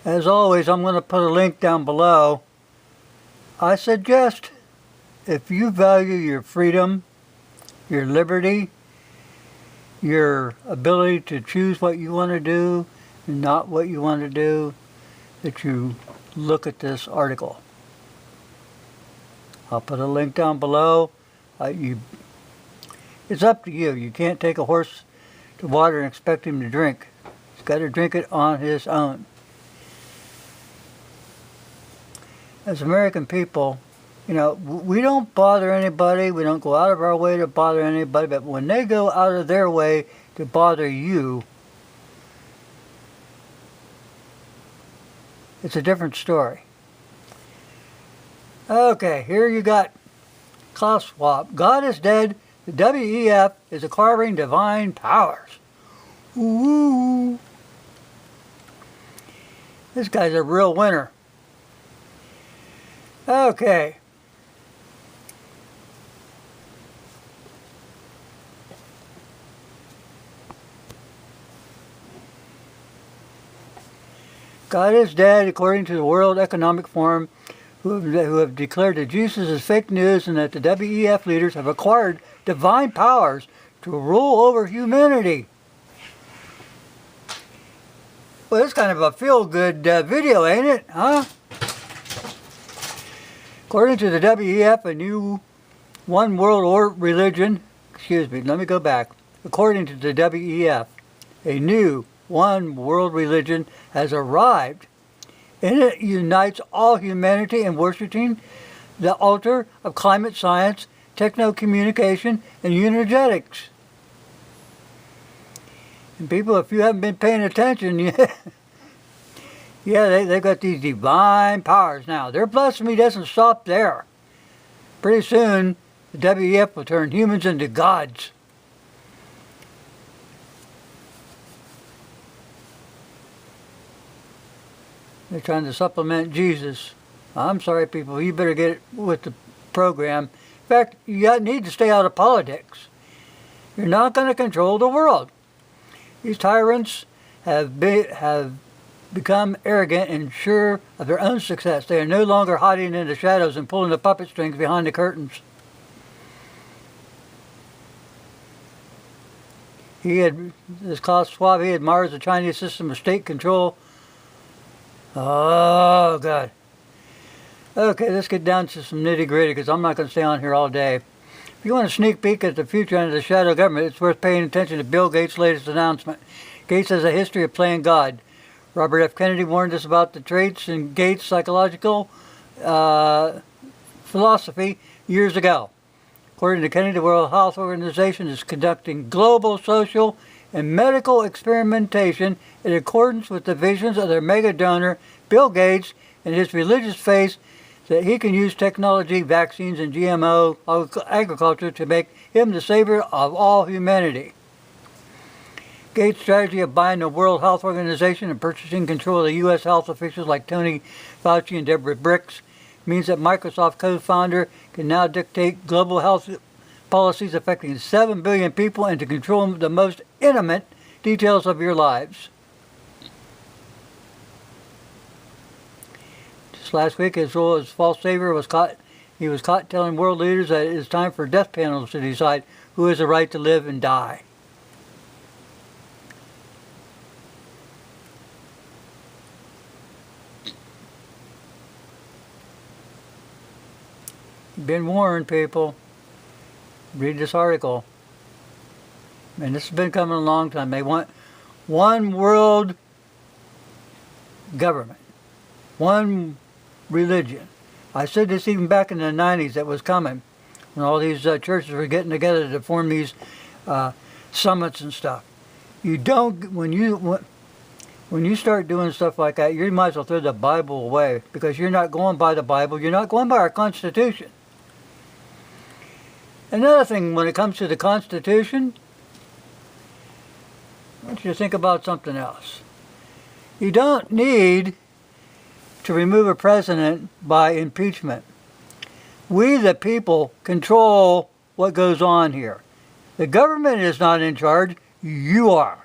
As always, I'm going to put a link down below. I suggest, if you value your freedom, your liberty, your ability to choose what you want to do and not what you want to do, that you look at this article. I'll put a link down below. It's up to you. You can't take a horse to water and expect him to drink. He's got to drink it on his own. As American people, you know, we don't bother anybody. We don't go out of our way to bother anybody. But when they go out of their way to bother you, it's a different story. Okay, here you got Klaus Schwab. God is dead. The WEF is acquiring divine powers. Ooh. This guy's a real winner. Okay. God is dead, according to the World Economic Forum, who have declared that Jesus is fake news and that the WEF leaders have acquired divine powers to rule over humanity. Well, it's kind of a feel-good video, ain't it? Huh? According to the WEF, a new one world religion, let me go back. According to the WEF, a new one world religion has arrived, and it unites all humanity in worshiping the altar of climate science, techno-communication, and energetics. And people, if you haven't been paying attention, they've got these divine powers now. Their blasphemy doesn't stop there. Pretty soon, the WEF will turn humans into gods. They're trying to supplement Jesus. I'm sorry, people. You better get with the program. In fact, you need to stay out of politics. You're not going to control the world. These tyrants have become arrogant and sure of their own success. They are no longer hiding in the shadows and pulling the puppet strings behind the curtains. This Klaus Schwab, he admires the Chinese system of state control. Oh, God. Okay, let's get down to some nitty-gritty because I'm not going to stay on here all day. If you want a sneak peek at the future under the shadow government, it's worth paying attention to Bill Gates' latest announcement. Gates has a history of playing God. Robert F. Kennedy warned us about the traits in Gates' psychological philosophy years ago. According to Kennedy, the World Health Organization is conducting global social and medical experimentation in accordance with the visions of their mega donor, Bill Gates, and his religious faith that he can use technology, vaccines, and GMO agriculture to make him the savior of all humanity. Gates' strategy of buying the World Health Organization and purchasing control of the U.S. health officials like Tony Fauci and Deborah Birx means that Microsoft co-founder can now dictate global health policies affecting 7 billion people and to control the most intimate details of your lives. Just last week, his false savior was caught. He was caught telling world leaders that it is time for death panels to decide who has the right to live and die. You've been warned, people. Read this article. And this has been coming a long time. They want one world government, one religion. I said this even back in the 90s that was coming, when all these churches were getting together to form these summits and stuff. You don't, when you start doing stuff like that, you might as well throw the Bible away, because you're not going by the Bible. You're not going by our Constitution. Another thing, when it comes to the Constitution, I want you to think about something else. You don't need to remove a president by impeachment. We, the people, control what goes on here. The government is not in charge. You are.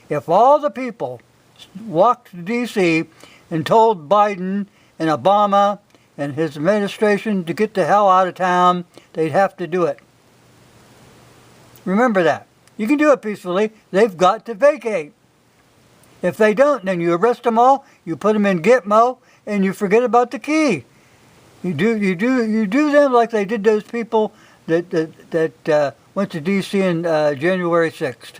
If all the people walked to D.C. and told Biden and Obama and his administration to get the hell out of town, they'd have to do it. Remember that. You can do it peacefully. They've got to vacate. If they don't, then you arrest them all, you put them in Gitmo, and you forget about the key. You do them like they did those people that went to D.C. on January 6th.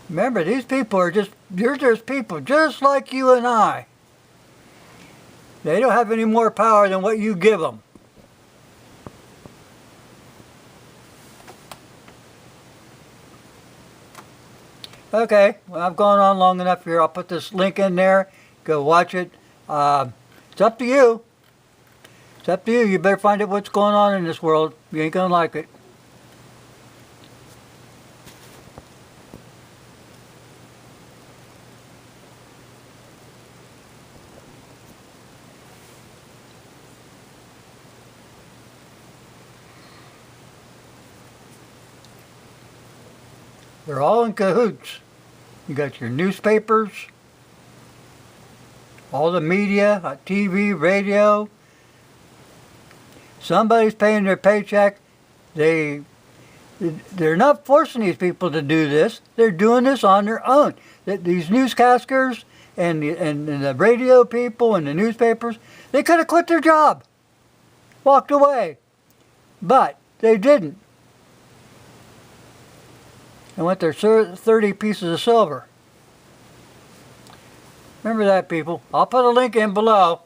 Remember, these people are they're just people just like you and I. They don't have any more power than what you give them. Okay, well, I've gone on long enough here. I'll put this link in there. Go watch it. It's up to you. It's up to you. You better find out what's going on in this world. You ain't gonna like it. They're all in cahoots. You got your newspapers, all the media, TV, radio. Somebody's paying their paycheck. They're not forcing these people to do this. They're doing this on their own. These newscasters and the radio people and the newspapers, they could have quit their job, walked away, but they didn't. And went their 30 pieces of silver. Remember that, people. I'll put a link in below.